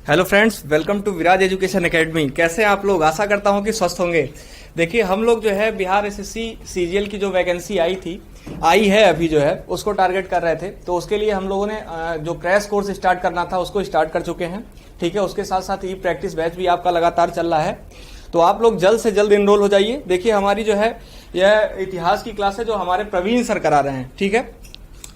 Hello friends, welcome to Viraj education academy. कैसे हैं आप लोग? आशा करता हूं कि स्वस्थ होंगे। देखिए, हम लोग जो है बिहार एसएससी सीजीएल की जो वैकेंसी आई है अभी जो है उसको टारगेट कर रहे थे। तो उसके लिए हम लोगों ने जो क्रैश कोर्स स्टार्ट करना था उसको स्टार्ट कर चुके हैं। ठीक है, उसके साथ साथ ई प्रैक्टिस बैच भी आपका लगातार चल रहा है। तो आप लोग जल्द से जल्द इनरोल हो जाइए। देखिए, हमारी जो है यह इतिहास की क्लास है जो हमारे प्रवीण सर करा रहे हैं। ठीक है,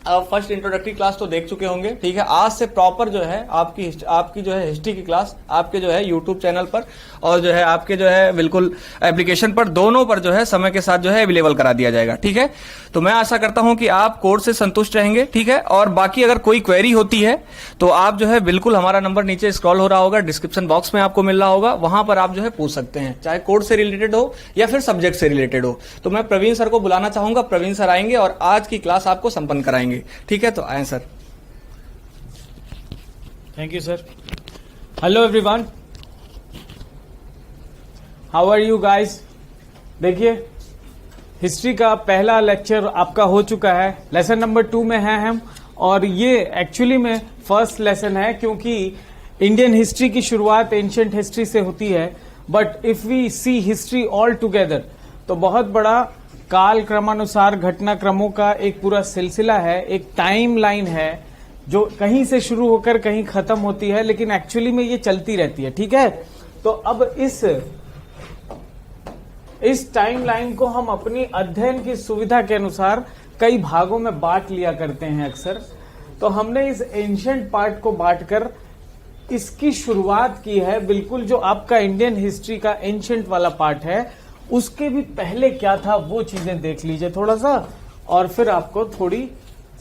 अब फर्स्ट इंट्रोडक्टरी क्लास तो देख चुके होंगे। ठीक है, आज से प्रॉपर जो है आपकी जो है हिस्ट्री की क्लास आपके जो है यूट्यूब चैनल पर और जो है आपके जो है बिल्कुल एप्लीकेशन पर, दोनों पर जो है समय के साथ जो है अवेलेबल करा दिया जाएगा। ठीक है, तो मैं आशा करता हूं कि आप कोर्स से संतुष्ट रहेंगे। ठीक है, और बाकी अगर कोई क्वेरी होती है तो आप जो है बिल्कुल हमारा नंबर नीचे स्क्रॉल हो रहा होगा, डिस्क्रिप्शन बॉक्स में आपको मिल रहा होगा, वहां पर आप जो है पूछ सकते हैं, चाहे कोर्स से रिलेटेड हो या फिर सब्जेक्ट से रिलेटेड हो। तो मैं प्रवीण सर को बुलाना चाहूंगा। प्रवीण सर आएंगे और आज की क्लास आपको संपन्न कराएंगे। ठीक है, तो आए sir. Thank you sir. Hello everyone, how are you guys? देखिए, हिस्ट्री का पहला लेक्चर आपका हो चुका है। लेसन नंबर 2 में है हम, और ये एक्चुअली में फर्स्ट लेसन है क्योंकि इंडियन हिस्ट्री की शुरुआत एंशिएंट हिस्ट्री से होती है। But if we see history all together तो बहुत बड़ा काल क्रमानुसार घटनाक्रमों का एक पूरा सिलसिला है, एक टाइम लाइन है जो कहीं से शुरू होकर कहीं खत्म होती है, लेकिन एक्चुअली में ये चलती रहती है। ठीक है, तो अब इस टाइम लाइन को हम अपनी अध्ययन की सुविधा के अनुसार कई भागों में बांट लिया करते हैं अक्सर। तो हमने इस एंशिएंट पार्ट को बांटकर इसकी शुरुआत की है। बिल्कुल जो आपका इंडियन हिस्ट्री का एंशिएंट वाला पार्ट है उसके भी पहले क्या था वो चीजें देख लीजिए थोड़ा सा, और फिर आपको थोड़ी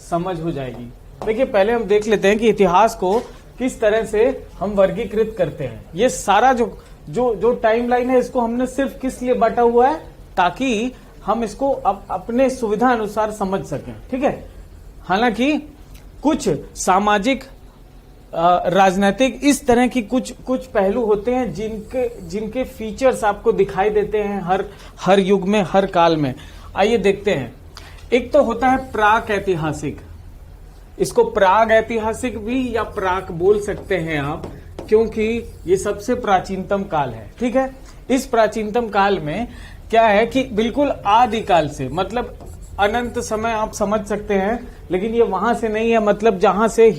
समझ हो जाएगी। देखिए, पहले हम देख लेते हैं कि इतिहास को किस तरह से हम वर्गीकृत करते हैं। ये सारा जो टाइम लाइन है इसको हमने सिर्फ किस लिए बांटा हुआ है, ताकि हम इसको अपने सुविधा अनुसार समझ सकें। ठीक है, हालांकि कुछ सामाजिक राजनीतिक इस तरह की कुछ पहलू होते हैं जिनके फीचर्स आपको दिखाई देते हैं हर युग में, हर काल में। आइए देखते हैं। एक तो होता है प्राक ऐतिहासिक। इसको प्राग ऐतिहासिक भी या प्राक बोल सकते हैं आप, क्योंकि ये सबसे प्राचीनतम काल है। ठीक है, इस प्राचीनतम काल में क्या है कि बिल्कुल आदिकाल से, मतलब अनंत समय आप समझ सकते हैं, लेकिन ये वहां से नहीं है। मतलब जहां से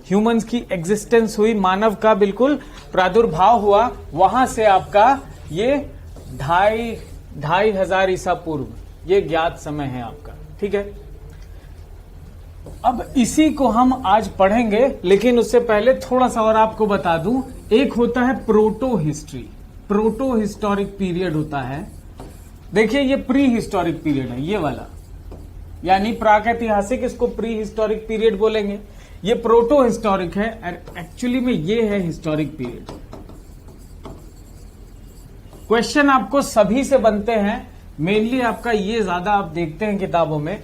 ह्यूमंस की एग्जिस्टेंस हुई, मानव का बिल्कुल प्रादुर्भाव हुआ, वहां से आपका ये 2500 ईसा पूर्व ये ज्ञात समय है आपका। ठीक है, अब इसी को हम आज पढ़ेंगे, लेकिन उससे पहले थोड़ा सा और आपको बता दूं। एक होता है proto history, proto historic period होता है। देखिए, ये प्री हिस्टोरिक पीरियड है ये वाला, यानी प्रागैतिहासिक, इसको प्री हिस्टोरिक पीरियड बोलेंगे। ये प्रोटो हिस्टोरिक है, एक्चुअली में ये है हिस्टोरिक पीरियड। क्वेश्चन आपको सभी से बनते हैं, मेनली आपका ये ज्यादा आप देखते हैं किताबों में।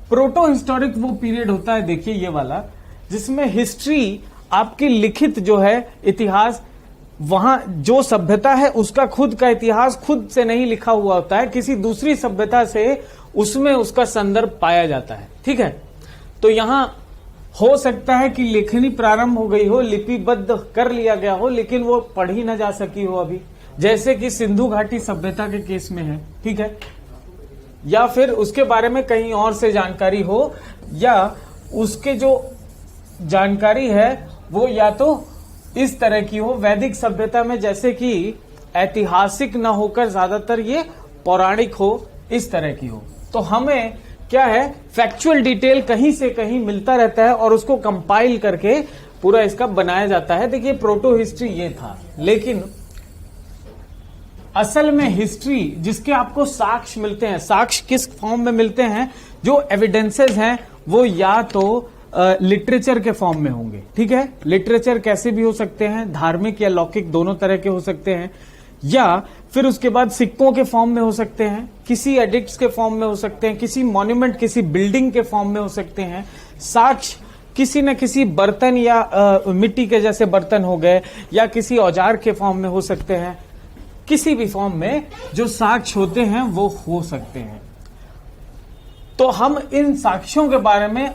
प्रोटो हिस्टोरिक वो पीरियड होता है, देखिए ये वाला, जिसमें हिस्ट्री आपकी लिखित जो है इतिहास, वहां जो सभ्यता है उसका खुद का इतिहास खुद से नहीं लिखा हुआ होता है, किसी दूसरी सभ्यता से उसमें उसका संदर्भ पाया जाता है। ठीक है, तो यहां हो सकता है कि लेखनी प्रारंभ हो गई हो, लिपिबद्ध कर लिया गया हो, लेकिन वो पढ़ी न जा सकी हो अभी, जैसे कि सिंधु घाटी सभ्यता के केस में है। ठीक है, या फिर उसके बारे में कहीं और से जानकारी हो, या उसके जो जानकारी है वो या तो इस तरह की हो वैदिक सभ्यता में, जैसे कि ऐतिहासिक न होकर ज्यादातर ये पौराणिक हो, इस तरह की हो। तो हमें क्या है, फैक्चुअल डिटेल कहीं से कहीं मिलता रहता है और उसको कंपाइल करके पूरा इसका बनाया जाता है। देखिए, प्रोटो हिस्ट्री ये था, लेकिन असल में हिस्ट्री जिसके आपको साक्ष्य मिलते हैं, साक्ष्य किस फॉर्म में मिलते हैं, जो एविडेंसेस हैं वो या तो लिटरेचर के फॉर्म में होंगे। ठीक है, लिटरेचर कैसे भी हो सकते हैं, धार्मिक या लौकिक दोनों तरह के हो सकते हैं, या फिर उसके बाद सिक्कों के फॉर्म में हो सकते हैं, किसी एडिक्ट्स के फॉर्म में हो सकते हैं, किसी मॉन्यूमेंट, किसी बिल्डिंग के फॉर्म में हो सकते हैं। साक्ष्य किसी न किसी बर्तन या मिट्टी के जैसे बर्तन हो गए, या किसी औजार के फॉर्म में हो सकते हैं। किसी भी फॉर्म में जो साक्ष्य होते हैं वो हो सकते हैं। तो हम इन साक्ष्यों के बारे में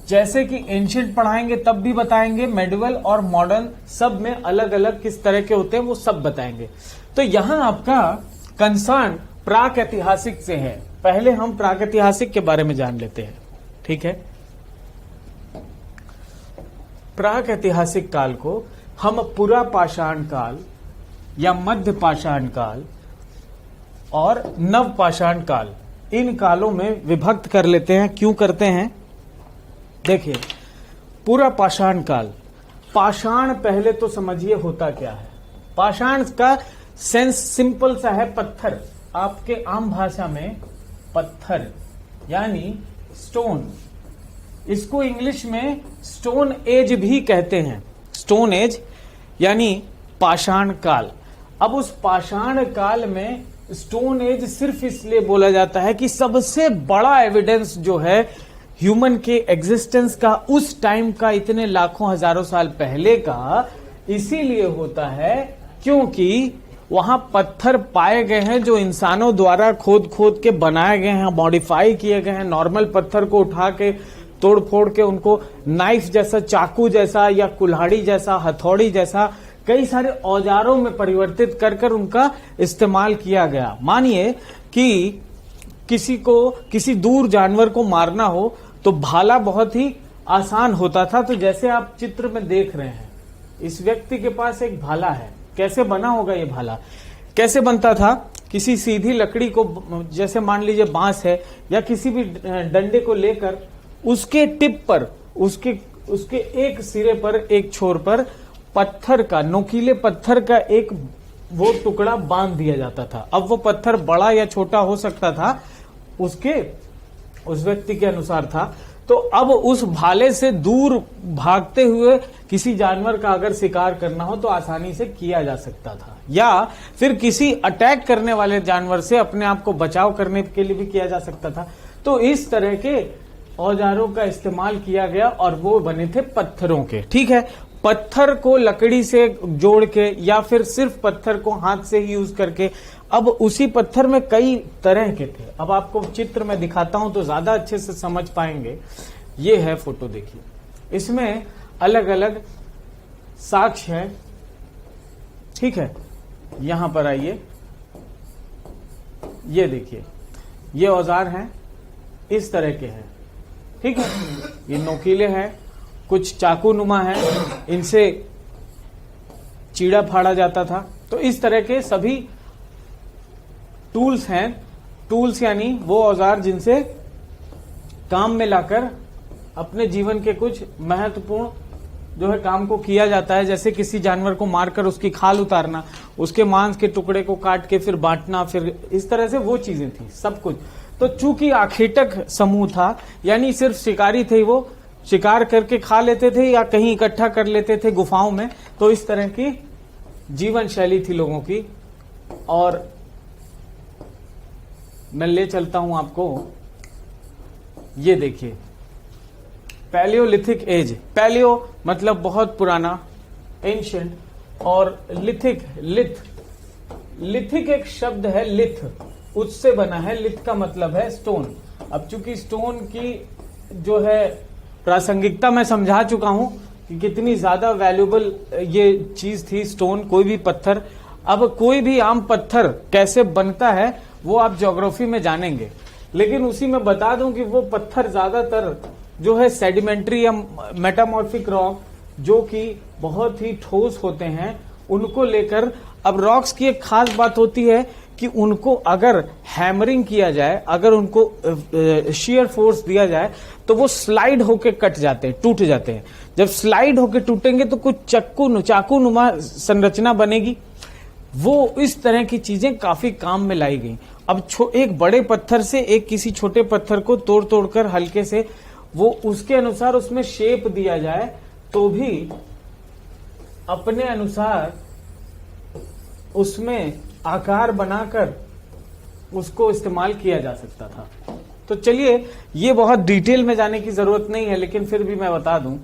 जैसे कि एंशियंट पढ़ाएंगे तब भी बताएंगे, मेडिवल और मॉडर्न सब में अलग अलग किस तरह के होते हैं वो सब बताएंगे। तो यहां आपका कंसर्न प्राक ऐतिहासिक से है। पहले हम प्राक ऐतिहासिक के बारे में जान लेते हैं, ठीक है। प्राक ऐतिहासिक काल को हम पुरा पाषाण काल या मध्य पाषाण काल और नव पाषाण काल, इन कालों में विभक्त कर लेते हैं। क्यों करते हैं? देखिए, पूरा पाषाण काल, पाषाण पहले तो समझिए होता क्या है। पाषाण का सेंस सिंपल सा है, पत्थर। आपके आम भाषा में पत्थर यानी स्टोन, इसको इंग्लिश में स्टोन एज भी कहते हैं। स्टोन एज यानी पाषाण काल। अब उस पाषाण काल में स्टोन एज सिर्फ इसलिए बोला जाता है कि सबसे बड़ा एविडेंस जो है ह्यूमन के एग्जिस्टेंस का उस टाइम का, इतने लाखों हजारों साल पहले का, इसीलिए होता है क्योंकि वहां पत्थर पाए गए हैं जो इंसानों द्वारा खोद खोद के बनाए गए हैं, मॉडिफाई किए गए हैं। नॉर्मल पत्थर को उठा के तोड़ फोड़ के उनको नाइफ जैसा, चाकू जैसा या कुल्हाड़ी जैसा, हथौड़ी जैसा कई सारे औजारों में परिवर्तित कर कर उनका इस्तेमाल किया गया। मानिए कि किसी दूर जानवर को मारना हो तो भाला बहुत ही आसान होता था। तो जैसे आप चित्र में देख रहे हैं, इस व्यक्ति के पास एक भाला है। कैसे बना होगा ये भाला? कैसे बनता था? किसी सीधी लकड़ी को, जैसे मान लीजिए बांस है या किसी भी डंडे को लेकर उसके टिप पर, उसके एक सिरे पर, एक छोर पर पत्थर का, नोकीले पत्थर का एक वो टुकड़ा बांध दिया जाता था। अब वो पत्थर बड़ा या छोटा हो सकता था, उस व्यक्ति के अनुसार था। तो अब उस भाले से दूर भागते हुए किसी जानवर का अगर शिकार करना हो तो आसानी से किया जा सकता था, या फिर किसी अटैक करने वाले जानवर से अपने आप को बचाव करने के लिए भी किया जा सकता था। तो इस तरह के औजारों का इस्तेमाल किया गया और वो बने थे पत्थरों के, ठीक है। पत्थर को लकड़ी से जोड़ के या फिर सिर्फ पत्थर को हाथ से ही यूज करके, अब उसी पत्थर में कई तरह के थे। अब आपको चित्र में दिखाता हूं तो ज्यादा अच्छे से समझ पाएंगे। ये है फोटो, देखिए, इसमें अलग अलग साक्ष्य है, ठीक है। यहां पर आइए, ये देखिए, ये औजार हैं, इस तरह के हैं, ठीक है। ये नोकीले हैं, कुछ चाकू नुमा है, इनसे चीड़ा फाड़ा जाता था। तो इस तरह के सभी टूल्स हैं। टूल्स यानी वो औजार जिनसे काम में लाकर अपने जीवन के कुछ महत्वपूर्ण जो है काम को किया जाता है। जैसे किसी जानवर को मारकर उसकी खाल उतारना, उसके मांस के टुकड़े को काट के फिर बांटना, फिर इस तरह से वो चीजें थी सब कुछ। तो चूंकि आखेटक समूह था, यानी सिर्फ शिकारी थे, वो शिकार करके खा लेते थे या कहीं इकट्ठा कर लेते थे गुफाओं में। तो इस तरह की जीवन शैली थी लोगों की। और मैं ले चलता हूं आपको, ये देखिए, पैलियोलिथिक एज। पैलियो मतलब बहुत पुराना, एंशिएंट, और लिथिक, लिथिक एक शब्द है, लिथ, उससे बना है। लिथ का मतलब है स्टोन। अब चूंकि स्टोन की जो है प्रासंगिकता मैं समझा चुका हूं कि कितनी ज्यादा वैल्यूएबल ये चीज थी स्टोन, कोई भी पत्थर। अब कोई भी आम पत्थर कैसे बनता है वो आप ज्योग्राफी में जानेंगे, लेकिन उसी में बता दूं कि वो पत्थर ज्यादातर जो है सेडिमेंट्री या मेटामॉर्फिक रॉक, जो कि बहुत ही ठोस होते हैं, उनको लेकर। अब रॉक्स की एक खास बात होती है कि उनको अगर हैमरिंग किया जाए, अगर उनको शियर फोर्स दिया जाए तो वो स्लाइड होके कट जाते हैं, टूट जाते हैं। जब स्लाइड होके टूटेंगे तो कुछ चाकू नुमा संरचना बनेगी। वो इस तरह की चीजें काफी काम में लाई गई। अब एक बड़े पत्थर से एक किसी छोटे पत्थर को तोड़ तोड़कर हल्के से वो उसके अनुसार उसमें शेप दिया जाए तो भी अपने अनुसार उसमें आकार बनाकर उसको इस्तेमाल किया जा सकता था। तो चलिए, ये बहुत डिटेल में जाने की जरूरत नहीं है, लेकिन फिर भी मैं बता दूं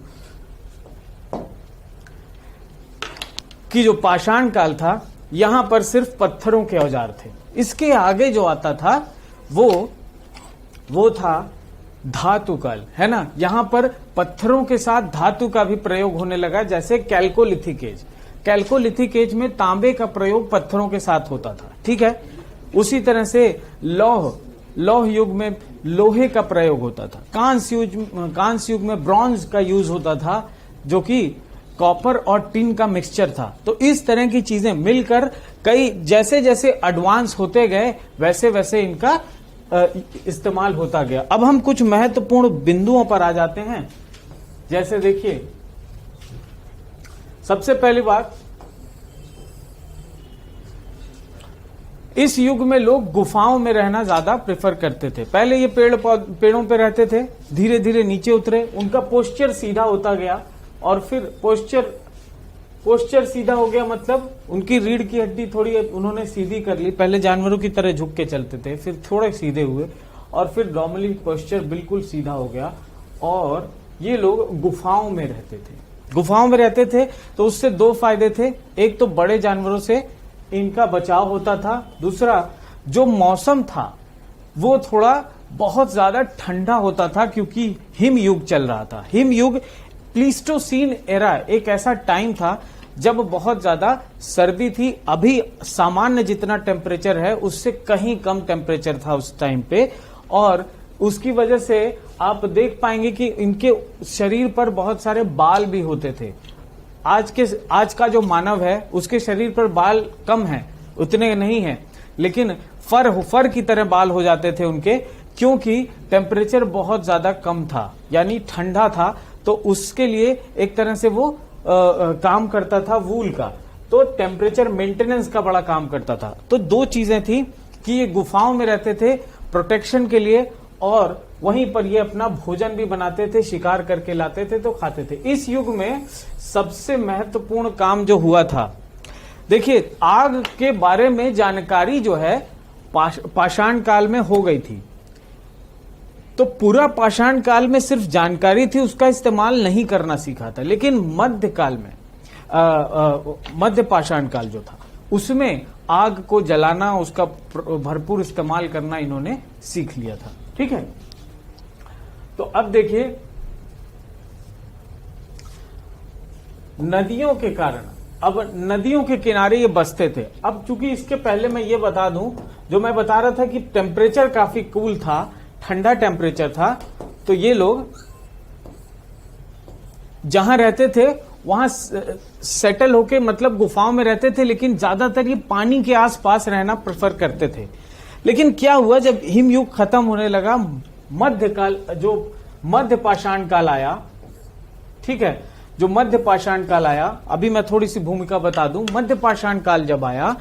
कि जो पाषाण काल था, यहां पर सिर्फ पत्थरों के औजार थे। इसके आगे जो आता था वो था धातु काल, है ना। यहां पर पत्थरों के साथ धातु का भी प्रयोग होने लगा, जैसे कैल्कोलिथिक एज। कैल्कोलिथिक एज में तांबे का प्रयोग पत्थरों के साथ होता था, ठीक है। उसी तरह से लौह युग में लोहे का प्रयोग होता था। कांस्य युग में ब्रॉन्ज का यूज होता था, जो कि कॉपर और टिन का मिक्सचर था। तो इस तरह की चीजें मिलकर कई जैसे जैसे एडवांस होते गए वैसे वैसे इनका इस्तेमाल होता गया। अब हम कुछ महत्वपूर्ण बिंदुओं पर आ जाते हैं। जैसे देखिए, सबसे पहली बात, इस युग में लोग गुफाओं में रहना ज्यादा प्रेफर करते थे। पहले ये पेड़ों पे रहते थे, धीरे धीरे नीचे उतरे, उनका पोस्चर सीधा होता गया, और फिर पोस्चर सीधा हो गया मतलब उनकी रीढ़ की हड्डी थोड़ी उन्होंने सीधी कर ली। पहले जानवरों की तरह झुक के चलते थे, फिर थोड़े सीधे हुए, और फिर नॉर्मली पोस्चर बिल्कुल सीधा हो गया। और ये लोग गुफाओं में रहते थे। गुफाओं में रहते थे तो उससे दो फायदे थे। एक तो बड़े जानवरों से इनका बचाव होता था, दूसरा जो मौसम था वो थोड़ा बहुत ज्यादा ठंडा होता था, क्योंकि हिम युग चल रहा था। हिम युग, प्लीस्टोसीन एरा, एक ऐसा टाइम था जब बहुत ज्यादा सर्दी थी। अभी सामान्य जितना टेम्परेचर है उससे कहीं कम टेम्परेचर था उस टाइम पे, और उसकी वजह से आप देख पाएंगे कि इनके शरीर पर बहुत सारे बाल भी होते थे। आज का जो मानव है उसके शरीर पर बाल कम है, उतने नहीं है, लेकिन फर की तरह बाल हो जाते थे उनके, क्योंकि टेम्परेचर बहुत ज्यादा कम था, यानी ठंडा था। तो उसके लिए एक तरह से वो काम करता था वूल का, तो टेम्परेचर मेंटेनेंस का बड़ा काम करता था। तो दो चीजें थी कि ये गुफाओं में रहते थे प्रोटेक्शन के लिए, और वहीं पर ये अपना भोजन भी बनाते थे, शिकार करके लाते थे तो खाते थे। इस युग में सबसे महत्वपूर्ण काम जो हुआ था, देखिए, आग के बारे में जानकारी जो है पाषाण काल में हो गई थी। तो पूरा पाषाण काल में सिर्फ जानकारी थी, उसका इस्तेमाल नहीं करना सीखा था। लेकिन मध्य काल में मध्य पाषाण काल जो था उसमें आग को जलाना, उसका भरपूर इस्तेमाल करना इन्होंने सीख लिया था, ठीक है। तो अब देखिए, नदियों के कारण, अब नदियों के किनारे ये बसते थे। अब चूंकि इसके पहले मैं ये बता दूं, जो मैं बता रहा था कि टेम्परेचर काफी कूल था, ठंडा टेम्परेचर था, तो ये लोग जहां रहते थे वहां सेटल होके, मतलब गुफाओं में रहते थे, लेकिन ज्यादातर ये पानी के आसपास रहना प्रेफर करते थे। लेकिन क्या हुआ, जब हिम युग खत्म होने लगा, मध्यकाल, जो मध्य पाषाण काल आया, ठीक है, जो मध्य पाषाण काल आया, अभी मैं थोड़ी सी भूमिका बता दूं। मध्य पाषाण काल जब आया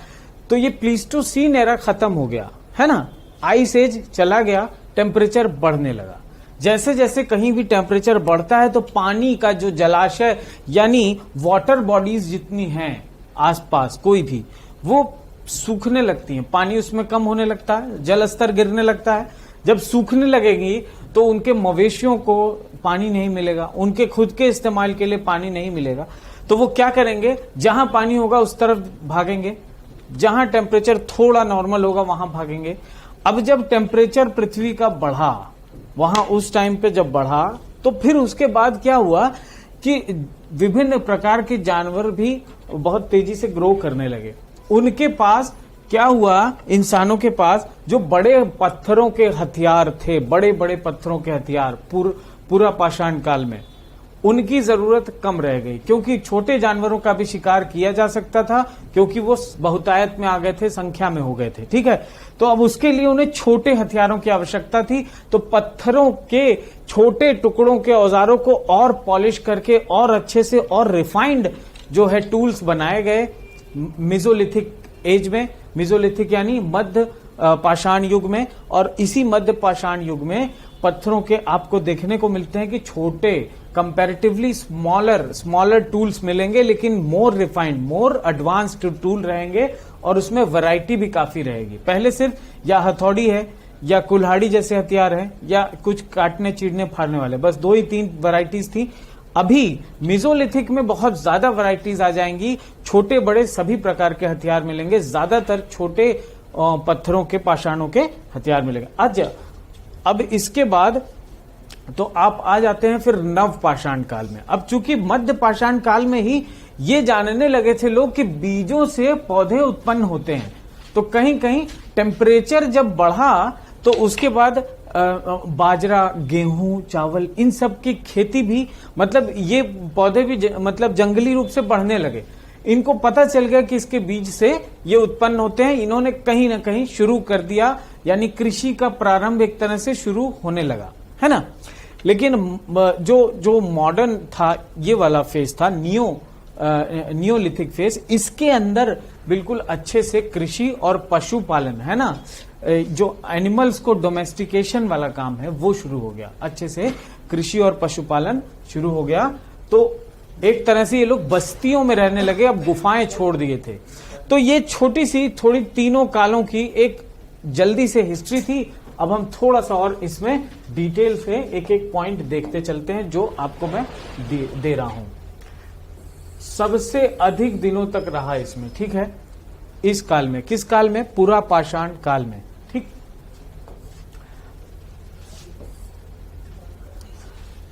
तो ये प्लीस्टोसीन एरा खत्म हो गया, है ना, आइस एज चला गया, टेम्परेचर बढ़ने लगा। जैसे जैसे कहीं भी टेम्परेचर बढ़ता है तो पानी का जो जलाशय, यानी वाटर बॉडीज जितनी हैं आसपास कोई भी, वो सूखने लगती हैं, पानी उसमें कम होने लगता है, जल स्तर गिरने लगता है। जब सूखने लगेगी तो उनके मवेशियों को पानी नहीं मिलेगा, उनके खुद के इस्तेमाल के लिए पानी नहीं मिलेगा, तो वो क्या करेंगे, जहां पानी होगा उस तरफ भागेंगे, जहां टेम्परेचर थोड़ा नॉर्मल होगा वहां भागेंगे। अब जब टेम्परेचर पृथ्वी का बढ़ा, वहां उस टाइम पे जब बढ़ा, तो फिर उसके बाद क्या हुआ कि विभिन्न प्रकार के जानवर भी बहुत तेजी से ग्रो करने लगे। उनके पास क्या हुआ, इंसानों के पास जो बड़े पत्थरों के हथियार थे, बड़े बड़े पत्थरों के हथियार, पूरा पाषाण काल में उनकी जरूरत कम रह गई, क्योंकि छोटे जानवरों का भी शिकार किया जा सकता था, क्योंकि वो बहुतायत में आ गए थे, संख्या में हो गए थे, ठीक है। तो अब उसके लिए उन्हें छोटे हथियारों की आवश्यकता थी। तो पत्थरों के छोटे टुकड़ों के औजारों को और पॉलिश करके और अच्छे से और रिफाइंड जो है टूल्स बनाए गए मेसोलिथिक एज में, मेसोलिथिक यानी मध्य पाषाण युग में। और इसी मध्य पाषाण युग में पत्थरों के आपको देखने को मिलते हैं कि छोटे, कंपैरेटिवली स्मॉलर टूल्स मिलेंगे, लेकिन more refined, more advanced tool रहेंगे, और उसमें वैरायटी भी काफी रहेगी। पहले सिर्फ या हथौड़ी है या कुल्हाड़ी जैसे हथियार है या कुछ काटने, चीरने, फाड़ने वाले, बस 2 ही 3 वैरायटीज थी। अभी मेसोलिथिक में बहुत ज्यादा वैरायटीज आ जाएंगी, छोटे बड़े सभी प्रकार के हथियार मिलेंगे, ज्यादातर छोटे पत्थरों के, पाषाणों के हथियार मिलेंगे। अच्छा, अब इसके बाद तो आप आ जाते हैं फिर नव पाषाण काल में। अब चूंकि मध्य पाषाण काल में ही ये जानने लगे थे लोग कि बीजों से पौधे उत्पन्न होते हैं, तो कहीं कहीं टेम्परेचर जब बढ़ा तो उसके बाद बाजरा, गेहूं, चावल, इन सब की खेती भी, मतलब ये पौधे भी मतलब जंगली रूप से बढ़ने लगे। इनको पता चल गया कि इसके बीज से ये उत्पन्न होते हैं। इन्होंने कहीं ना कहीं शुरू कर दिया, यानी कृषि का प्रारंभ एक तरह से शुरू होने लगा, है ना। लेकिन जो मॉडर्न था, ये वाला फेज था नियोलिथिक फेज, इसके अंदर बिल्कुल अच्छे से कृषि और पशुपालन, है ना, जो एनिमल्स को डोमेस्टिकेशन वाला काम है वो शुरू हो गया। अच्छे से कृषि और पशुपालन शुरू हो गया। तो एक तरह से ये लोग बस्तियों में रहने लगे, अब गुफाएं छोड़ दिए थे। तो ये छोटी सी थोड़ी तीनों कालों की एक जल्दी से हिस्ट्री थी। अब हम थोड़ा सा और इसमें डिटेल से एक एक पॉइंट देखते चलते हैं जो आपको मैं दे रहा हूं। सबसे अधिक दिनों तक रहा इसमें, ठीक है, इस काल में। किस काल में? पूरा पाषाण काल में, ठीक।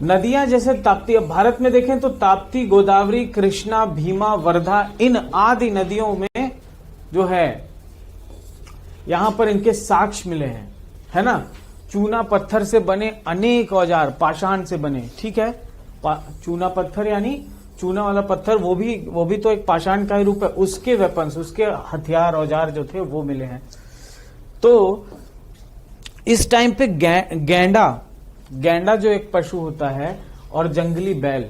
नदियां जैसे ताप्ती, अब भारत में देखें तो ताप्ती, गोदावरी, कृष्णा, भीमा, वर्धा, इन आदि नदियों में जो है यहां पर इनके साक्ष्य मिले हैं, है ना। चूना पत्थर से बने अनेक औजार पाषाण से बने, ठीक है। चूना पत्थर यानी चूना वाला पत्थर, वो भी तो एक पाषाण का ही रूप है। उसके वेपन्स, उसके हथियार, औजार जो थे वो मिले हैं। तो इस टाइम पे गैंडा जो एक पशु होता है और जंगली बैल,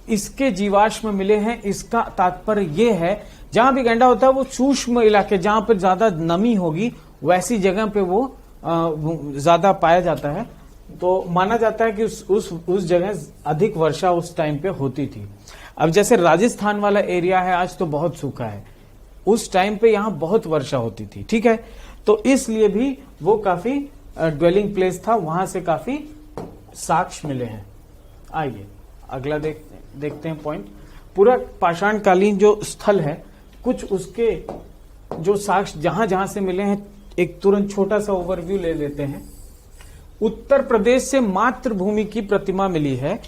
इसके जीवाश्म मिले हैं। इसका तात्पर्य ये है जहां भी गैंडा होता है वो सूक्ष्म इलाके, जहां पर ज्यादा नमी होगी वैसी जगह पे वो ज्यादा पाया जाता है। तो माना जाता है कि उस जगह अधिक वर्षा उस टाइम पे होती थी। अब जैसे राजस्थान वाला एरिया है, आज तो बहुत सूखा है, उस टाइम पे यहां बहुत वर्षा होती थी, ठीक है। तो इसलिए भी वो काफी ड्वेलिंग प्लेस था, वहां से काफी साक्ष्य मिले हैं। आइए अगला देखते हैं पॉइंट। पूरा पाषाणकालीन जो स्थल है, कुछ उसके जो साक्ष्य जहां जहां से मिले हैं, एक तुरंत छोटा सा ओवरव्यू ले लेते हैं। उत्तर प्रदेश से मातृभूमि की प्रतिमा मिली है।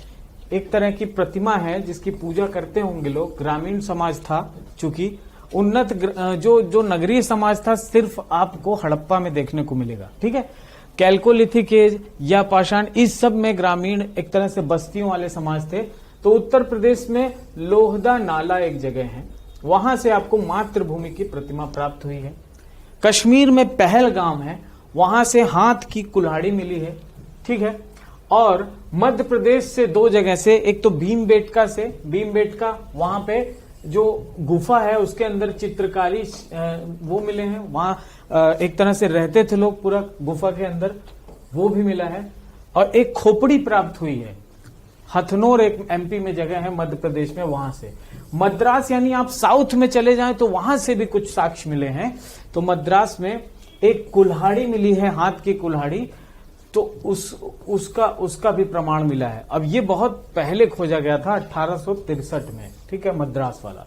एक तरह की प्रतिमा है जिसकी पूजा करते होंगे लोग। ग्रामीण समाज था, चूंकि उन्नत जो नगरीय समाज था सिर्फ आपको हड़प्पा में देखने को मिलेगा, ठीक है। कैल्कोलिथिक एज या पाषाण, इस सब में ग्रामीण एक तरह से बस्तियों वाले समाज थे। तो उत्तर प्रदेश में लोहदा नाला एक जगह है, वहां से आपको मातृभूमि की प्रतिमा प्राप्त हुई है। कश्मीर में पहलगाम है, वहां से हाथ की कुल्हाड़ी मिली है, ठीक है। और मध्य प्रदेश से दो जगह से, एक तो भीमबेटका वहां पे जो गुफा है उसके अंदर चित्रकारी वो मिले हैं। वहां एक तरह से रहते थे लोग पूरा गुफा के अंदर, वो भी मिला है। और एक खोपड़ी प्राप्त हुई है, हथनोर एक एमपी में जगह है मध्य प्रदेश में, वहां से। मद्रास यानी आप साउथ में चले जाएं तो वहां से भी कुछ साक्ष्य मिले हैं। तो मद्रास में एक कुल्हाड़ी मिली है, हाथ की कुल्हाड़ी, तो उसका भी प्रमाण मिला है। अब ये बहुत पहले खोजा गया था 1863 में, ठीक है, मद्रास वाला।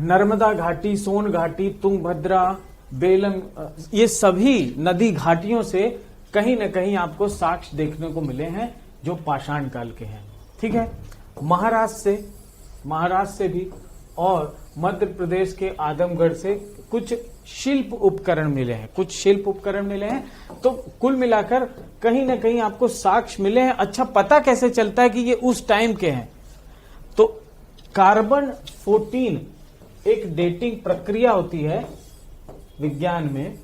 नर्मदा घाटी, सोन घाटी, तुंगभद्रा, बेलम, ये सभी नदी घाटियों से कहीं न कहीं आपको साक्ष्य देखने को मिले हैं जो पाषाण काल के हैं, ठीक है। महाराष्ट्र से भी और मध्य प्रदेश के आदमगढ़ से कुछ शिल्प उपकरण मिले हैं। तो कुल मिलाकर कहीं ना कहीं आपको साक्ष्य मिले हैं। अच्छा, पता कैसे चलता है कि ये उस टाइम के हैं? तो कार्बन 14 एक डेटिंग प्रक्रिया होती है विज्ञान में।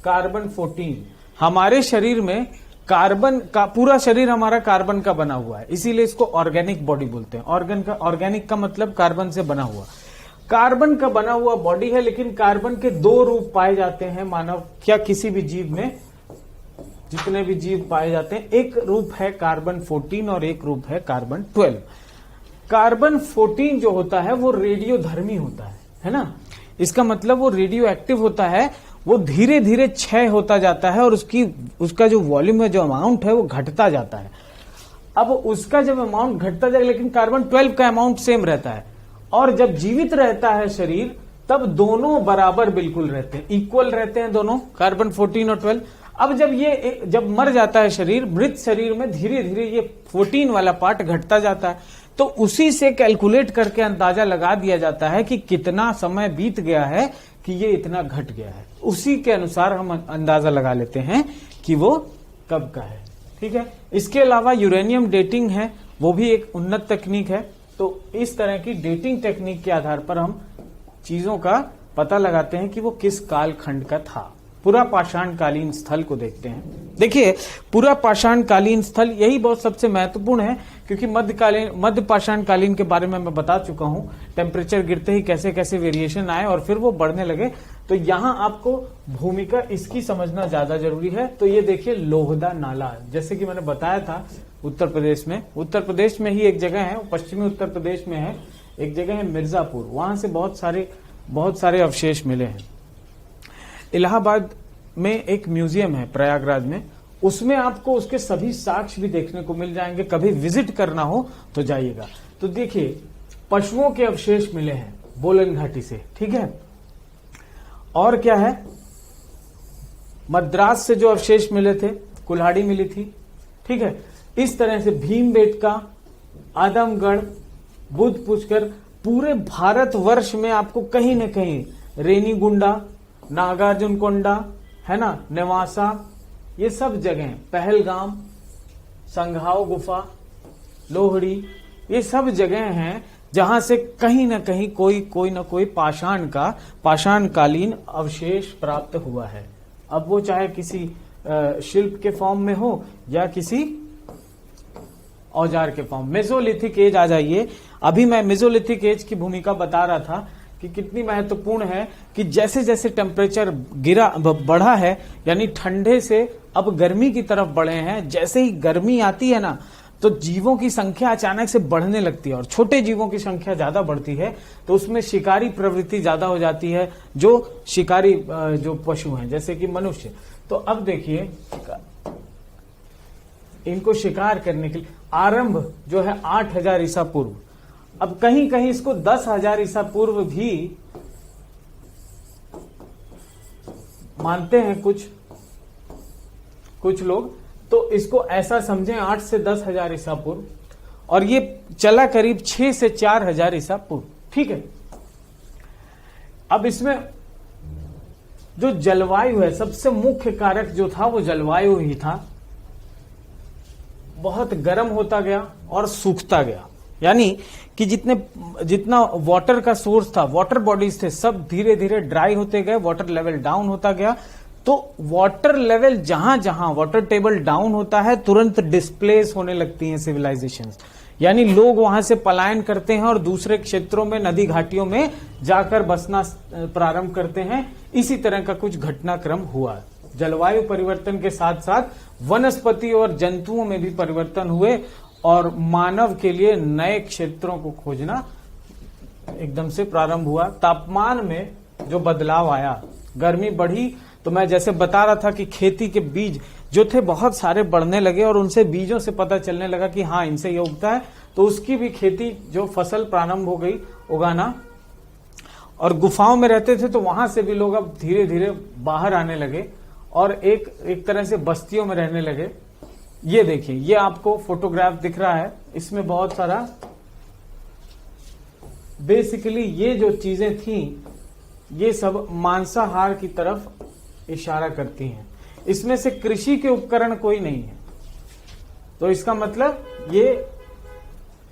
कार्बन 14 हमारे शरीर में, कार्बन का पूरा शरीर हमारा कार्बन का बना हुआ है, इसीलिए इसको ऑर्गेनिक बॉडी बोलते हैं। ऑर्गेनिक का मतलब कार्बन से बना हुआ, कार्बन का बना हुआ बॉडी है। लेकिन कार्बन के दो रूप पाए जाते हैं मानव क्या किसी भी जीव में, जितने भी जीव पाए जाते हैं। एक रूप है कार्बन 14 और एक रूप है कार्बन 12। कार्बन 14 जो होता है वो रेडियोधर्मी होता है ना। इसका मतलब वो रेडियो एक्टिव होता है, वो धीरे धीरे क्षय होता जाता है और उसका जो वॉल्यूम है, जो अमाउंट है, वो घटता जाता है। अब उसका जब अमाउंट घटता जाएगा, लेकिन कार्बन 12 का अमाउंट सेम रहता है। और जब जीवित रहता है शरीर, तब दोनों बराबर बिल्कुल रहते हैं, इक्वल रहते हैं दोनों, कार्बन 14 और 12। अब जब मर जाता है शरीर, मृत शरीर में धीरे धीरे ये 14 वाला पार्ट घटता जाता है, तो उसी से कैलकुलेट करके अंदाजा लगा दिया जाता है कि कितना समय बीत गया है कि ये इतना घट गया है। उसी के अनुसार हम अंदाजा लगा लेते हैं कि वो कब का है। ठीक है, इसके अलावा यूरेनियम डेटिंग है, वो भी एक उन्नत तकनीक है। तो इस तरह की डेटिंग टेक्निक के आधार पर हम चीजों का पता लगाते हैं कि वो किस काल खंड का था। पूरा पाषाण कालीन स्थल को देखते हैं। देखिए, पूरा पाषाण कालीन स्थल यही बहुत सबसे महत्वपूर्ण है, क्योंकि मध्य पाषाण कालीन के बारे में मैं बता चुका हूं, टेम्परेचर गिरते ही कैसे कैसे वेरिएशन आए और फिर वो बढ़ने लगे। तो यहां आपको भूमिका इसकी समझना ज्यादा जरूरी है। तो ये देखिए लोहदा नाला, जैसे कि मैंने बताया था उत्तर प्रदेश में ही एक जगह है, पश्चिमी उत्तर प्रदेश में है, एक जगह है मिर्जापुर, वहां से बहुत सारे अवशेष मिले हैं। इलाहाबाद में एक म्यूजियम है प्रयागराज में, उसमें आपको उसके सभी साक्ष्य भी देखने को मिल जाएंगे। कभी विजिट करना हो तो जाइएगा। तो देखिए, पशुओं के अवशेष मिले हैं बोलन घाटी से। ठीक है, और क्या है, मद्रास से जो अवशेष मिले थे, कुल्हाड़ी मिली थी। ठीक है, इस तरह से भीमबेटका, आदमगढ़, बुद्ध पुष्कर, पूरे भारतवर्ष में आपको कहीं न कहीं रेनीगुंडा, नागार्जुन कोंडा है ना, नेवासा, ये सब जगह, पहलगाम, संघाव गुफा, लोहड़ी, ये सब जगह हैं जहां से कहीं न कहीं कोई न कोई पाषाण कालीन अवशेष प्राप्त हुआ है। अब वो चाहे किसी शिल्प के फॉर्म में हो या किसी औजार के फॉर्म। मेसोलिथिक एज आ जाइए। अभी मैं मेसोलिथिक एज की भूमिका बता रहा था कि कितनी महत्वपूर्ण है कि जैसे जैसे टेम्परेचर बढ़ा है, यानी ठंडे से अब गर्मी की तरफ बढ़े हैं। जैसे ही गर्मी आती है ना, तो जीवों की संख्या अचानक से बढ़ने लगती है और छोटे जीवों की संख्या ज्यादा बढ़ती है, तो उसमें शिकारी प्रवृत्ति ज्यादा हो जाती है, जो शिकारी जो पशु हैं जैसे कि मनुष्य। तो अब देखिए, इनको शिकार करने के लिए आरंभ जो है 8000 ईसा पूर्व, अब कहीं कहीं इसको 10,000 ईसा पूर्व भी मानते हैं कुछ लोग। तो इसको ऐसा समझें 8 से 10,000 ईसा पूर्व, और ये चला करीब 6 से 4,000 ईसा पूर्व। ठीक है, अब इसमें जो जलवायु है, सबसे मुख्य कारक जो था वो जलवायु ही था। बहुत गर्म होता गया और सूखता गया, यानी कि जितना वाटर का सोर्स था, वाटर बॉडीज थे, सब धीरे धीरे ड्राई होते गए, वाटर लेवल डाउन होता गया। तो वाटर लेवल जहां जहां वाटर टेबल डाउन होता है, तुरंत डिस्प्लेस होने लगती हैं सिविलाइजेशंस, यानी लोग वहां से पलायन करते हैं और दूसरे क्षेत्रों में, नदी घाटियों में जाकर बसना प्रारंभ करते हैं। इसी तरह का कुछ घटनाक्रम हुआ। जलवायु परिवर्तन के साथ साथ वनस्पति और जंतुओं में भी परिवर्तन हुए और मानव के लिए नए क्षेत्रों को खोजना एकदम से प्रारंभ हुआ। तापमान में जो बदलाव आया, गर्मी बढ़ी, तो मैं जैसे बता रहा था कि खेती के बीज जो थे बहुत सारे बढ़ने लगे और उनसे बीजों से पता चलने लगा कि हाँ, इनसे ये उगता है, तो उसकी भी खेती, जो फसल प्रारंभ हो गई उगाना। और गुफाओं में रहते थे तो वहां से भी लोग अब धीरे धीरे बाहर आने लगे और एक तरह से बस्तियों में रहने लगे। ये देखिए, ये आपको फोटोग्राफ दिख रहा है, इसमें बहुत सारा, बेसिकली ये जो चीजें थी ये सब मांसाहार की तरफ इशारा करती हैं। इसमें से कृषि के उपकरण कोई नहीं है, तो इसका मतलब ये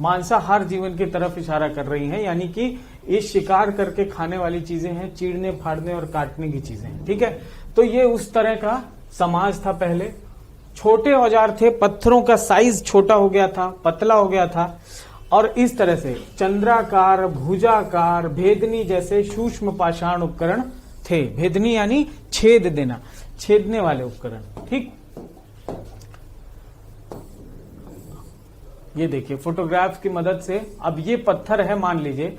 मांसाहार जीवन की तरफ इशारा कर रही हैं, यानी कि ये शिकार करके खाने वाली चीजें हैं, चीरने फाड़ने और काटने की चीजें हैं। ठीक है, तो ये उस तरह का समाज था पहले। छोटे औजार थे, पत्थरों का साइज छोटा हो गया था, पतला हो गया था, और इस तरह से चंद्राकार, भुजाकार, भेदनी जैसे सूक्ष्म पाषाण उपकरण थे। भेदनी यानी छेद देना, छेदने वाले उपकरण। ठीक, ये देखिए फोटोग्राफ की मदद से, अब ये पत्थर है मान लीजिए,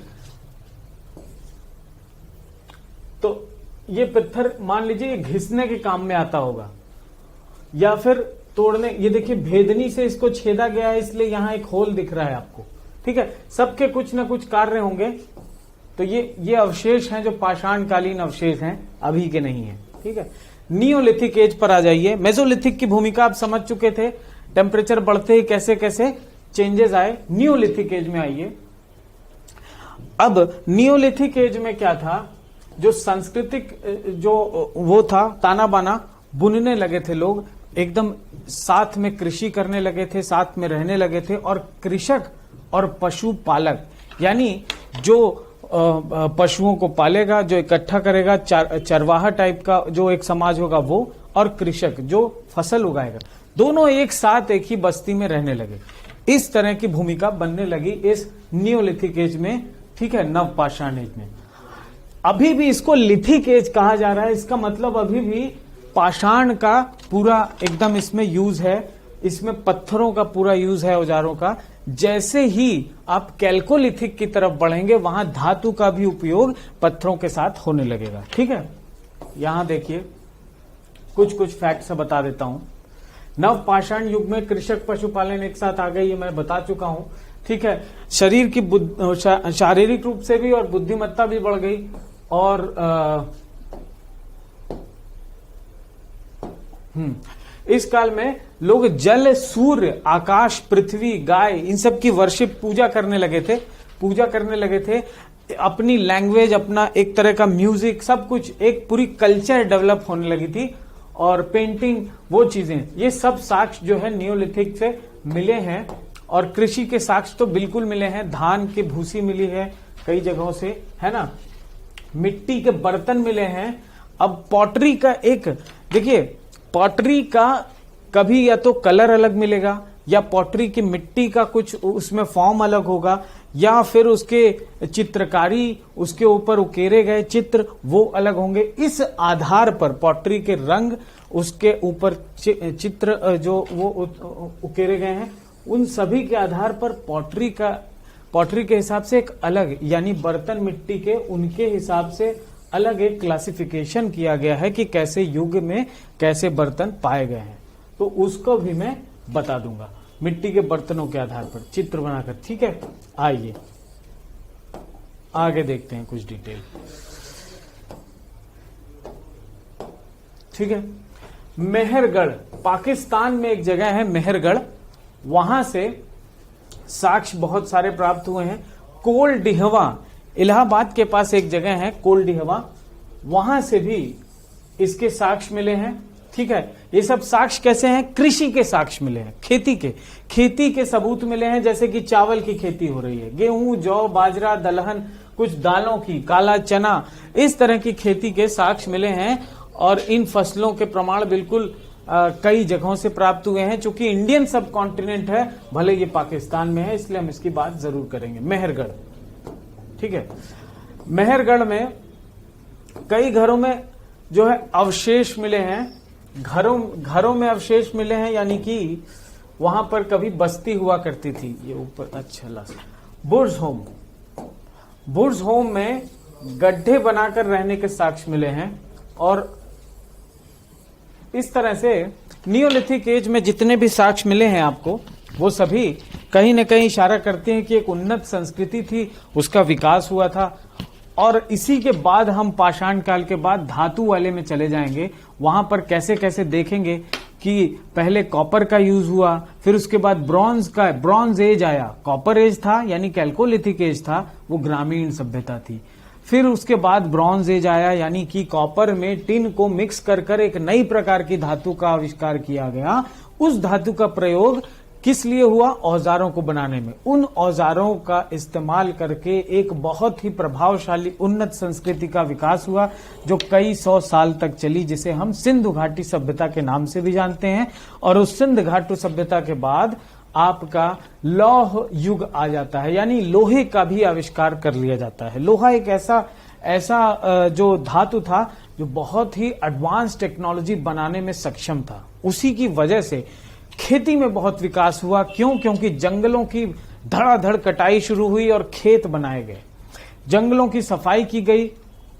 तो ये पत्थर मान लीजिए ये घिसने के काम में आता होगा या फिर तोड़ने। ये देखिए भेदनी से इसको छेदा गया है, इसलिए यहां एक होल दिख रहा है आपको। ठीक है, सबके कुछ ना कुछ कार्य होंगे। तो ये अवशेष हैं जो पाषाण कालीन अवशेष हैं, अभी के नहीं है। ठीक है, नियोलिथिक एज पर आ जाइए। मेसोलिथिक की भूमिका आप समझ चुके थे, टेम्परेचर बढ़ते ही कैसे कैसे चेंजेस आए। नियोलिथिक एज में आइए। अब नियोलिथिक एज में क्या था, जो सांस्कृतिक जो वो था, ताना बाना बुनने लगे थे लोग, एकदम साथ में कृषि करने लगे थे, साथ में रहने लगे थे। और कृषक और पशुपालक, यानी जो पशुओं को पालेगा, जो इकट्ठा करेगा, चरवाहा टाइप का जो एक समाज होगा वो, और कृषक जो फसल उगाएगा, दोनों एक साथ एक ही बस्ती में रहने लगे। इस तरह की भूमिका बनने लगी इस नियोलिथिक एज में, ठीक है, नवपाषाण एज में। अभी भी इसको लिथिक एज कहा जा रहा है, इसका मतलब अभी भी पाषाण का पूरा एकदम इसमें यूज है, इसमें पत्थरों का पूरा यूज है, औजारों का। जैसे ही आप कैल्कोलिथिक की तरफ बढ़ेंगे, वहां धातु का भी उपयोग पत्थरों के साथ होने लगेगा, ठीक है। यहां देखिए कुछ कुछ फैक्ट्स बता देता हूं। नवपाषाण युग में कृषक पशुपालन एक साथ आ गए, ये मैं बता चुका हूं, ठीक है। शरीर की शारीरिक रूप से भी और बुद्धिमत्ता भी बढ़ गई। और इस काल में लोग जल, सूर्य, आकाश, पृथ्वी, गाय, इन सब की वर्शिप, पूजा करने लगे थे। अपनी लैंग्वेज, अपना एक तरह का म्यूजिक, सब कुछ, एक पूरी कल्चर डेवलप होने लगी थी। और पेंटिंग, वो चीजें, ये सब साक्ष्य जो है नियोलिथिक से मिले हैं। और कृषि के साक्ष्य तो बिल्कुल मिले हैं, धान की भूसी मिली है कई जगहों से, है ना, मिट्टी के बर्तन मिले हैं। अब पॉटरी का एक देखिए, पॉटरी का कभी या तो कलर अलग मिलेगा, या पॉटरी की मिट्टी का कुछ उसमें फॉर्म अलग होगा, या फिर उसके चित्रकारी, उसके ऊपर उकेरे गए चित्र वो अलग होंगे। इस आधार पर पॉटरी के रंग, उसके ऊपर चित्र जो वो उकेरे गए हैं, उन सभी के आधार पर पॉटरी के हिसाब से एक अलग, यानी बर्तन मिट्टी के, उनके हिसाब से अलग एक क्लासिफिकेशन किया गया है कि कैसे युग में कैसे बर्तन पाए गए हैं। तो उसको भी मैं बता दूंगा मिट्टी के बर्तनों के आधार पर चित्र बनाकर, ठीक है। आइए आगे देखते हैं कुछ डिटेल, ठीक है। मेहरगढ़, पाकिस्तान में एक जगह है मेहरगढ़, वहां से साक्ष्य बहुत सारे प्राप्त हुए हैं। कोलडिहवा, इलाहाबाद के पास एक जगह है कोलडिहवा, वहां से भी इसके साक्ष्य मिले हैं, ठीक है। ये सब साक्ष्य कैसे हैं? कृषि के साक्ष्य मिले हैं, खेती के सबूत मिले हैं, जैसे कि चावल की खेती हो रही है, गेहूं, जौ, बाजरा, दलहन, कुछ दालों की, काला चना, इस तरह की खेती के साक्ष्य मिले हैं। और इन फसलों के प्रमाण बिल्कुल कई जगहों से प्राप्त हुए हैं। चूंकि इंडियन सब कॉन्टिनेंट है, भले ये पाकिस्तान में है, इसलिए हम इसकी बात जरूर करेंगे। मेहरगढ़, ठीक है। मेहरगढ़ में कई घरों में जो है अवशेष मिले हैं, घरों में अवशेष मिले हैं, यानी कि वहां पर कभी बस्ती हुआ करती थी। ये ऊपर अच्छा बुर्ज होम में गड्ढे बनाकर रहने के साक्ष्य मिले हैं। और इस तरह से नियोलिथिक एज में जितने भी साक्ष्य मिले हैं आपको, वो सभी कहीं न कहीं इशारा करते हैं कि एक उन्नत संस्कृति थी, उसका विकास हुआ था। और इसी के बाद हम पाषाण काल के बाद धातु वाले में चले जाएंगे, वहां पर कैसे कैसे देखेंगे कि पहले कॉपर का यूज हुआ, फिर उसके बाद ब्रॉन्ज एज आया। कॉपर एज था यानी कैल्कोलिथिक एज था, वो ग्रामीण सभ्यता थी। फिर उसके बाद ब्रॉन्ज एज आया, यानी कि कॉपर में टिन को मिक्स कर एक नई प्रकार की धातु का आविष्कार किया गया। उस धातु का प्रयोग किस लिए हुआ? औजारों को बनाने में। उन औजारों का इस्तेमाल करके एक बहुत ही प्रभावशाली उन्नत संस्कृति का विकास हुआ, जो कई 100 साल तक चली, जिसे हम सिंधु घाटी सभ्यता के नाम से भी जानते हैं। और उस सिंधु घाटी सभ्यता के बाद आपका लौह युग आ जाता है, यानी लोहे का भी आविष्कार कर लिया जाता है। लोहा एक ऐसा जो धातु था जो बहुत ही एडवांस टेक्नोलॉजी बनाने में सक्षम था। उसी की वजह से खेती में बहुत विकास हुआ। क्योंकि जंगलों की धड़ाधड़ कटाई शुरू हुई और खेत बनाए गए, जंगलों की सफाई की गई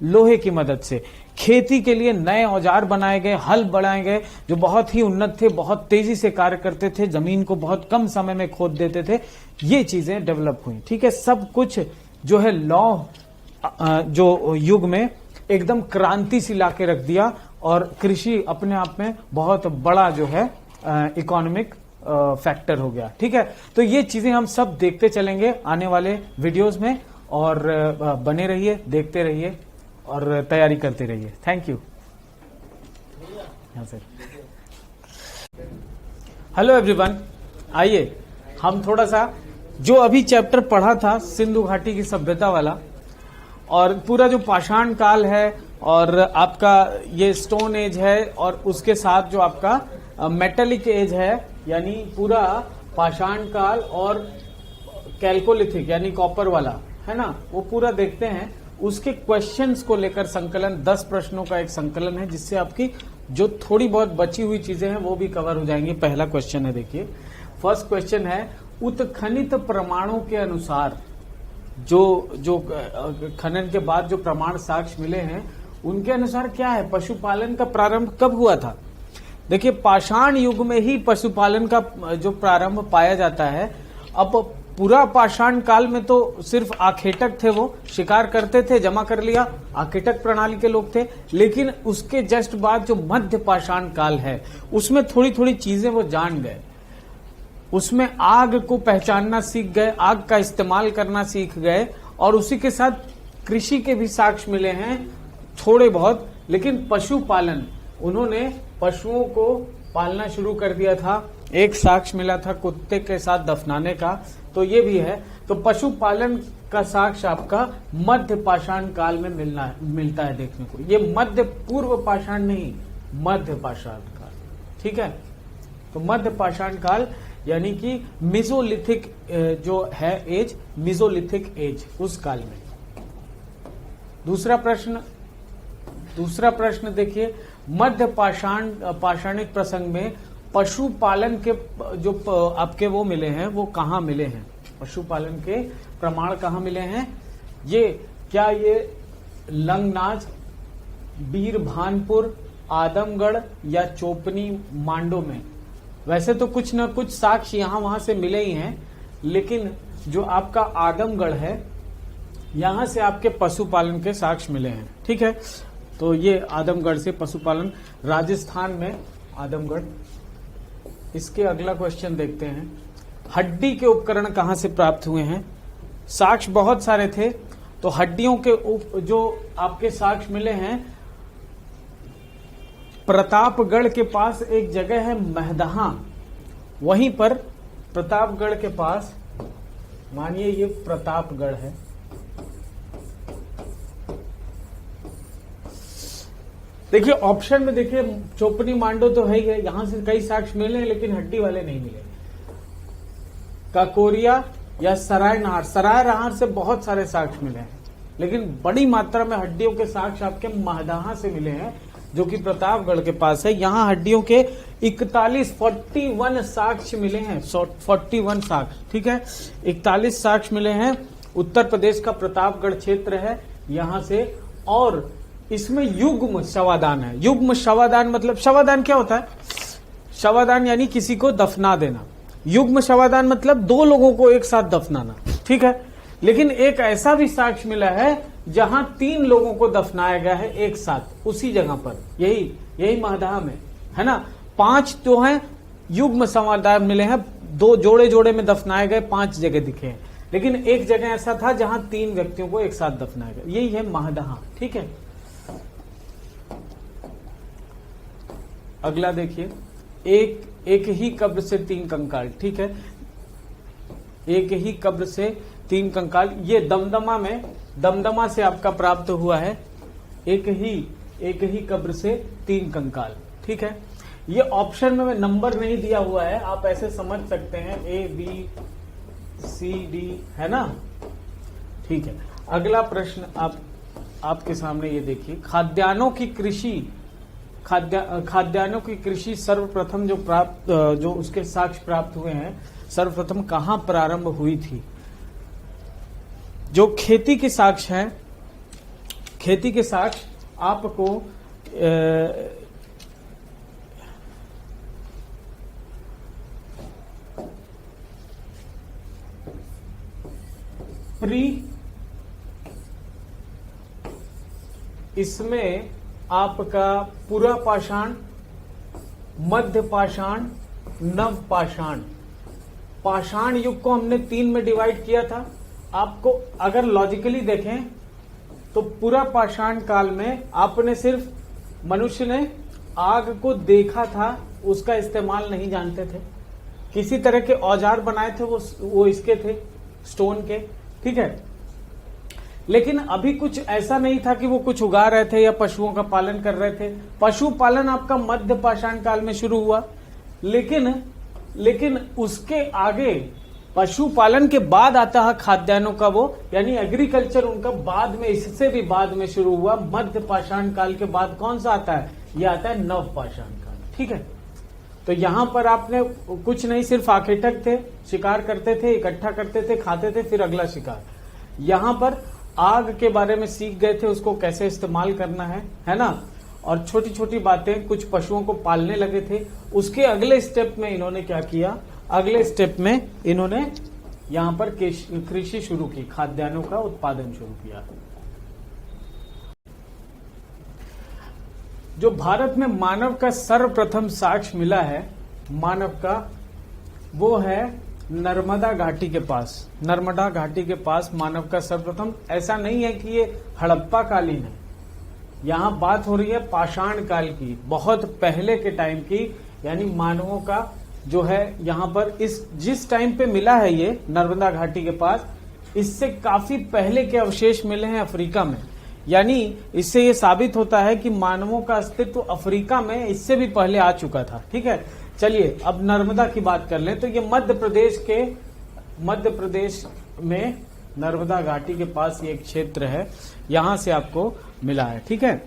लोहे की मदद से। खेती के लिए नए औजार बनाए गए, हल बनाए गए जो बहुत ही उन्नत थे, बहुत तेजी से कार्य करते थे, जमीन को बहुत कम समय में खोद देते थे। ये चीजें डेवलप हुई, ठीक है। सब कुछ जो है लौह जो युग में एकदम क्रांति सी लाके रख दिया। और कृषि अपने आप में बहुत बड़ा जो है इकोनॉमिक फैक्टर हो गया। ठीक है, तो ये चीजें हम सब देखते चलेंगे आने वाले वीडियोस में, और बने रहिए, देखते रहिए और तैयारी करते रहिए। Thank you. Sir, hello everyone, आइए हम थोड़ा सा जो अभी चैप्टर पढ़ा था सिंधु घाटी की सभ्यता वाला, और पूरा जो पाषाण काल है और आपका ये स्टोन एज है, और उसके साथ जो आपका मेटलिक एज है, यानी पूरा पाषाण काल और कैल्कोलिथिक यानी कॉपर वाला है ना, वो पूरा देखते हैं। उसके क्वेश्चंस को लेकर संकलन 10 प्रश्नों का एक संकलन है, जिससे आपकी जो थोड़ी बहुत बची हुई चीजें हैं वो भी कवर हो जाएंगी। पहला क्वेश्चन है, देखिए फर्स्ट क्वेश्चन है, उत्खनित प्रमाणों के अनुसार जो खनन के बाद जो प्रमाण साक्ष्य मिले हैं उनके अनुसार क्या है, पशुपालन का प्रारंभ कब हुआ था। देखिए पाषाण युग में ही पशुपालन का जो प्रारंभ पाया जाता है। अब पूरा पाषाण काल में तो सिर्फ आखेटक थे, वो शिकार करते थे, जमा कर लिया, आखेटक प्रणाली के लोग थे। लेकिन उसके जस्ट बाद जो मध्य पाषाण काल है उसमें थोड़ी थोड़ी चीजें वो जान गए, उसमें आग को पहचानना सीख गए, आग का इस्तेमाल करना सीख गए, और उसी के साथ कृषि के भी साक्ष्य मिले हैं थोड़े बहुत। लेकिन पशुपालन, उन्होंने पशुओं को पालना शुरू कर दिया था। एक साक्ष्य मिला था कुत्ते के साथ दफनाने का, तो ये भी है। तो पशुपालन का साक्ष्य आपका मध्य पाषाण काल में मिलता है देखने को। ये मध्य पूर्व पाषाण नहीं, मध्य पाषाण काल। ठीक है, तो मध्य पाषाण काल यानी कि मिजोलिथिक जो है एज, मिजोलिथिक एज, उस काल में। दूसरा प्रश्न देखिए, मध्य पाषाणिक प्रसंग में पशुपालन के जो आपके वो मिले हैं वो कहाँ मिले हैं, पशुपालन के प्रमाण कहाँ मिले हैं। ये क्या ये लंगनाज, बीरभानपुर, आदमगढ़ या चोपनी मांडो में। वैसे तो कुछ न कुछ साक्ष्य यहां वहां से मिले ही हैं, लेकिन जो आपका आदमगढ़ है यहां से आपके पशुपालन के साक्ष्य मिले हैं। ठीक है, तो ये आदमगढ़ से पशुपालन, राजस्थान में आदमगढ़। इसके अगला क्वेश्चन देखते हैं, हड्डी के उपकरण कहां से प्राप्त हुए हैं। साक्ष्य बहुत सारे थे, तो हड्डियों के जो आपके साक्ष्य मिले हैं, प्रतापगढ़ के पास एक जगह है महदहा, वहीं पर प्रतापगढ़ के पास, मानिए ये प्रतापगढ़ है, देखिए ऑप्शन में देखिए चोपनी मांडो तो है ही है, यहां से कई साक्ष्य मिले हैं लेकिन हड्डी वाले नहीं मिले। काकोरिया या सरायनहार, सरायनहार से बहुत सारे साक्ष्य मिले हैं, लेकिन बड़ी मात्रा में हड्डियों के साक्ष्य आपके महदहा से मिले हैं, जो कि प्रतापगढ़ के पास है। यहां हड्डियों के 41 साक्ष्य मिले हैं, 41 साक्ष्य। ठीक है, 41 साक्ष्य मिले हैं। उत्तर प्रदेश का प्रतापगढ़ क्षेत्र है यहां से, और इसमें युग्म शवादान है। युग्म शवादान मतलब, शवादान क्या होता है, शवादान यानी किसी को दफना देना। युग्म शवादान मतलब 2 लोगों को एक साथ दफनाना। ठीक है, लेकिन एक ऐसा भी साक्ष्य मिला है जहां 3 लोगों को दफनाया गया है एक साथ उसी जगह पर, यही महदहा में है ना। 5 जो हैं युग्म शवादान मिले हैं, 2 जोड़े में दफनाए गए, 5 जगह दिखे हैं, लेकिन एक जगह ऐसा था जहां 3 व्यक्तियों को एक साथ दफनाया गया, यही है महदहा। ठीक है, अगला देखिए, एक ही कब्र से 3 कंकाल। ठीक है, एक ही कब्र से 3 कंकाल, ये दमदमा से आपका प्राप्त हुआ है। एक ही कब्र से 3 कंकाल। ठीक है, ये ऑप्शन में नंबर नहीं दिया हुआ है, आप ऐसे समझ सकते हैं ABCD, है ना। ठीक है, अगला प्रश्न आपके सामने ये देखिए, खाद्यान्नों की कृषि सर्वप्रथम जो उसके साक्ष्य प्राप्त हुए हैं, सर्वप्रथम कहां प्रारंभ हुई थी। जो खेती के साक्ष्य हैं, खेती के साक्ष्य आपको इसमें आपका पुरा पाषाण, मध्य पाषाण, नव पाषाण। पाषाण युग को हमने 3 में डिवाइड किया था। आपको अगर लॉजिकली देखें तो पूरा पाषाण काल में आपने सिर्फ मनुष्य ने आग को देखा था, उसका इस्तेमाल नहीं जानते थे। किसी तरह के औजार बनाए थे वो इसके थे, स्टोन के, ठीक है। लेकिन अभी कुछ ऐसा नहीं था कि वो कुछ उगा रहे थे या पशुओं का पालन कर रहे थे। पशुपालन आपका मध्य पाषाण काल में शुरू हुआ, लेकिन उसके आगे पशुपालन के बाद आता है खाद्यान्नों का वो, यानी एग्रीकल्चर उनका बाद में, इससे भी बाद में शुरू हुआ। मध्य पाषाण काल के बाद कौन सा आता है? ये आता है नव पाषाण काल, ठीक है। तो यहां पर आपने कुछ नहीं, सिर्फ आखेटक थे, शिकार करते थे, इकट्ठा करते थे, खाते थे, फिर अगला शिकार। यहां पर आग के बारे में सीख गए थे, उसको कैसे इस्तेमाल करना है ना। और छोटी छोटी बातें, कुछ पशुओं को पालने लगे थे। उसके अगले स्टेप में इन्होंने क्या किया? अगले स्टेप में इन्होंने यहां पर कृषि शुरू की, खाद्यान्नों का उत्पादन शुरू किया। जो भारत में मानव का सर्वप्रथम साक्ष्य मिला है मानव का, वो है नर्मदा घाटी के पास। नर्मदा घाटी के पास मानव का सर्वप्रथम, ऐसा नहीं है कि ये हड़प्पा कालीन है, यहां बात हो रही है पाषाण काल की, बहुत पहले के टाइम की। यानी मानवों का जो है यहां पर जिस टाइम पे मिला है ये नर्मदा घाटी के पास, इससे काफी पहले के अवशेष मिले हैं अफ्रीका में। यानी इससे ये साबित होता है कि मानवों का अस्तित्व अफ्रीका में इससे भी पहले आ चुका था, ठीक है। चलिए अब नर्मदा की बात कर लें तो ये मध्य प्रदेश में नर्मदा घाटी के पास ये एक क्षेत्र है, यहां से आपको मिला है, ठीक है।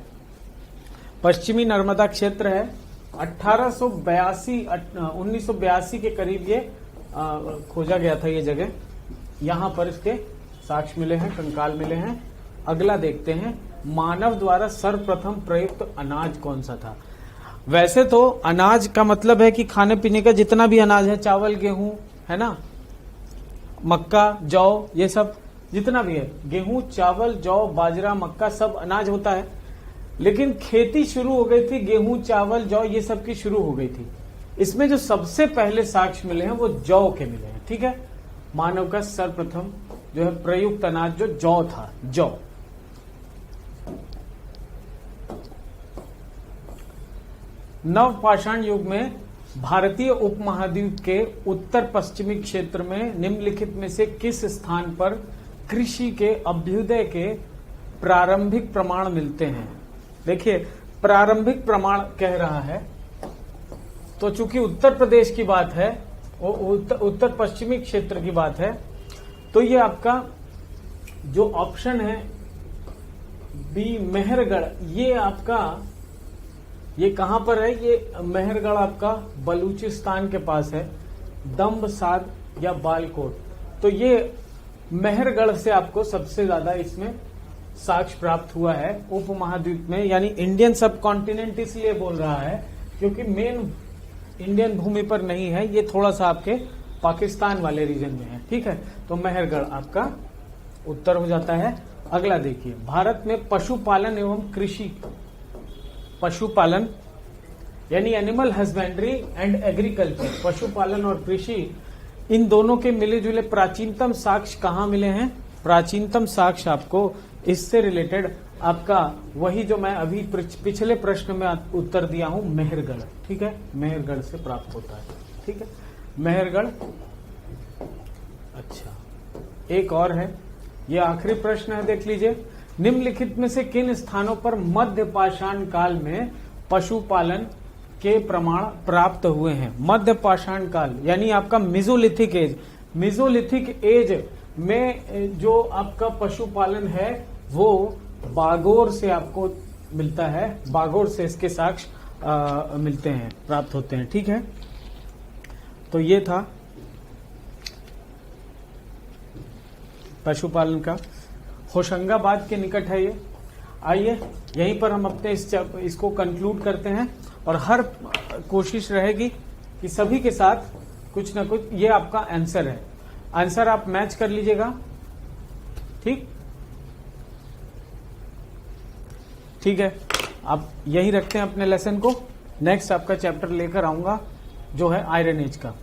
पश्चिमी नर्मदा क्षेत्र है। 1982 के करीब ये खोजा गया था ये जगह। यहां पर इसके साक्ष्य मिले हैं, कंकाल मिले हैं। अगला देखते हैं, मानव द्वारा सर्वप्रथम प्रयुक्त अनाज कौन सा था? वैसे तो अनाज का मतलब है कि खाने पीने का जितना भी अनाज है, चावल, गेहूं, है ना, मक्का, जौ, ये सब जितना भी है, गेहूं, चावल, जौ, बाजरा, मक्का, सब अनाज होता है। लेकिन खेती शुरू हो गई थी, गेहूं, चावल, जौ, ये सब की शुरू हो गई थी। इसमें जो सबसे पहले साक्ष्य मिले हैं वो जौ के मिले हैं, ठीक है। मानव का सर्वप्रथम जो है प्रयुक्त अनाज जो जौ था, जौ। नव पाषाण युग में भारतीय उपमहाद्वीप के उत्तर पश्चिमी क्षेत्र में निम्नलिखित में से किस स्थान पर कृषि के अभ्युदय के प्रारंभिक प्रमाण मिलते हैं? देखिए, प्रारंभिक प्रमाण कह रहा है तो चूंकि उत्तर प्रदेश की बात है, उत्तर पश्चिमी क्षेत्र की बात है, तो ये आपका जो ऑप्शन है बी, मेहरगढ़, ये आपका, ये कहां पर है? ये मेहरगढ़ आपका बलूचिस्तान के पास है, दम्बसार या बालकोट। तो ये मेहरगढ़ से आपको सबसे ज्यादा इसमें साक्ष्य प्राप्त हुआ है उपमहाद्वीप में। यानी इंडियन सब कॉन्टिनेंट इसलिए बोल रहा है क्योंकि मेन इंडियन भूमि पर नहीं है, ये थोड़ा सा आपके पाकिस्तान वाले रीजन में है, ठीक है। तो मेहरगढ़ आपका उत्तर हो जाता है। अगला देखिए, भारत में पशुपालन एवं कृषि, पशुपालन यानी एनिमल हस्बेंड्री एंड एग्रीकल्चर, पशुपालन और कृषि, इन दोनों के मिले जुले प्राचीनतम साक्ष्य कहाँ मिले हैं? प्राचीनतम साक्ष्य आपको इससे रिलेटेड आपका वही जो मैं अभी पिछले प्रश्न में उत्तर दिया हूं, मेहरगढ़, ठीक है, मेहरगढ़ से प्राप्त होता है, ठीक है, मेहरगढ़। अच्छा, एक और है, ये आखिरी प्रश्न है, देख लीजिए। निम्नलिखित में से किन स्थानों पर मध्य पाषाण काल में पशुपालन के प्रमाण प्राप्त हुए हैं? मध्य पाषाण काल यानी आपका मेसोलिथिक एज। मेसोलिथिक एज में जो आपका पशुपालन है वो बागोर से आपको मिलता है, बागोर से इसके साक्ष्य मिलते हैं, प्राप्त होते हैं, ठीक है। तो ये था पशुपालन का। होशंगाबाद के निकट है ये। आइए यहीं पर हम अपने इसको कंक्लूड करते हैं और हर कोशिश रहेगी कि सभी के साथ कुछ ना कुछ, ये आपका आंसर है, आंसर आप मैच कर लीजिएगा, ठीक, ठीक है। आप यही रखते हैं अपने लेसन को। नेक्स्ट आपका चैप्टर लेकर आऊंगा जो है आयरन एज का।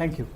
Thank you.